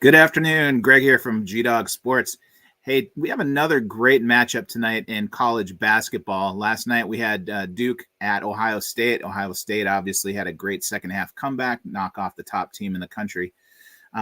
Good afternoon. Greg here from G-Dog Sports. Hey, we have another great matchup tonight in college basketball. Last night we had Duke at Ohio State. Ohio State obviously had a great second half comeback, knock off the top team in the country.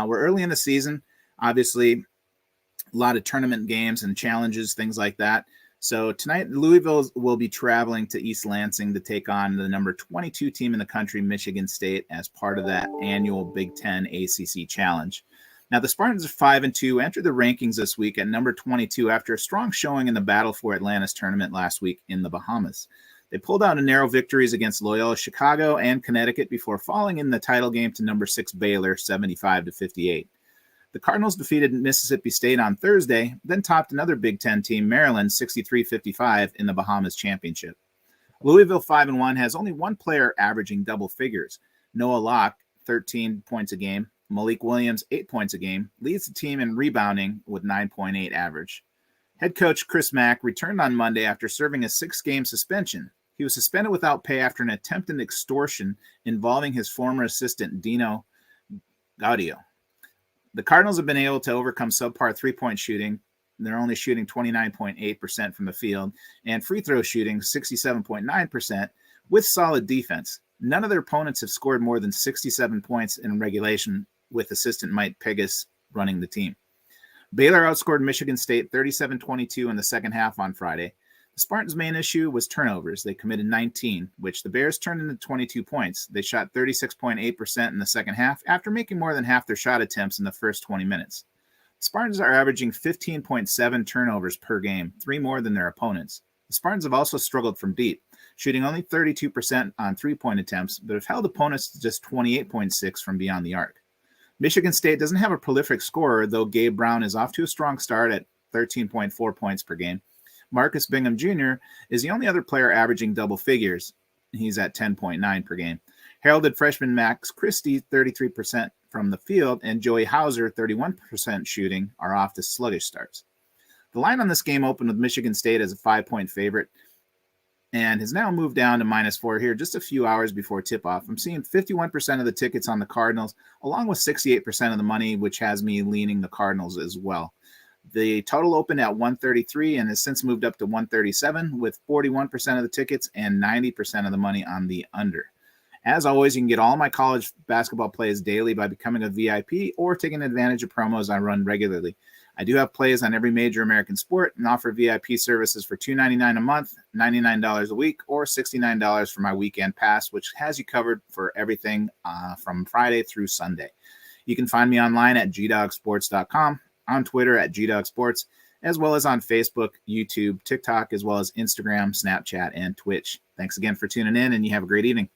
We're early in the season. Obviously, a lot of tournament games and challenges, things like that. So tonight, Louisville will be traveling to East Lansing to take on the number 22 team in the country, Michigan State, as part of that annual Big Ten ACC Challenge. Now, the Spartans are 5-2, entered the rankings this week at number 22 after a strong showing in the Battle for Atlantis tournament last week in the Bahamas. They pulled out a narrow victories against Loyola Chicago and Connecticut before falling in the title game to number 6 Baylor, 75-58. The Cardinals defeated Mississippi State on Thursday, then topped another Big Ten team, Maryland, 63-55 in the Bahamas Championship. Louisville 5-1 has only one player averaging double figures. Noah Locke, 13 points a game. Malik Williams, 8 points a game, leads the team in rebounding with 9.8 average. Head coach Chris Mack returned on Monday after serving a 6-game suspension. He was suspended without pay after an attempted extortion involving his former assistant, Dino Gaudio. The Cardinals have been able to overcome subpar three-point shooting. They're only shooting 29.8% from the field, and free throw shooting 67.9% with solid defense. None of their opponents have scored more than 67 points in regulation, with assistant Mike Pegas running the team. Baylor outscored Michigan State 37-22 in the second half on Friday. The Spartans' main issue was turnovers. They committed 19, which the Bears turned into 22 points. They shot 36.8% in the second half after making more than half their shot attempts in the first 20 minutes. The Spartans are averaging 15.7 turnovers per game, 3 more than their opponents. The Spartans have also struggled from deep, shooting only 32% on three-point attempts, but have held opponents to just 28.6 from beyond the arc. Michigan State doesn't have a prolific scorer, though Gabe Brown is off to a strong start at 13.4 points per game. Marcus Bingham Jr. is the only other player averaging double figures. He's at 10.9 per game. Heralded freshman Max Christie, 33% from the field, and Joey Hauser, 31% shooting, are off to sluggish starts. The line on this game opened with Michigan State as a 5-point favorite and has now moved down to -4 here just a few hours before tip-off. I'm seeing 51% of the tickets on the Cardinals, along with 68% of the money, which has me leaning the Cardinals as well. The total opened at 133 and has since moved up to 137, with 41% of the tickets and 90% of the money on the under. As always, you can get all my college basketball plays daily by becoming a VIP or taking advantage of promos I run regularly. I do have plays on every major American sport and offer VIP services for $2.99 a month, $99 a week, or $69 for my weekend pass, which has you covered for everything from Friday through Sunday. You can find me online at gdogsports.com, on Twitter at gdogsports, as well as on Facebook, YouTube, TikTok, as well as Instagram, Snapchat, and Twitch. Thanks again for tuning in, and you have a great evening.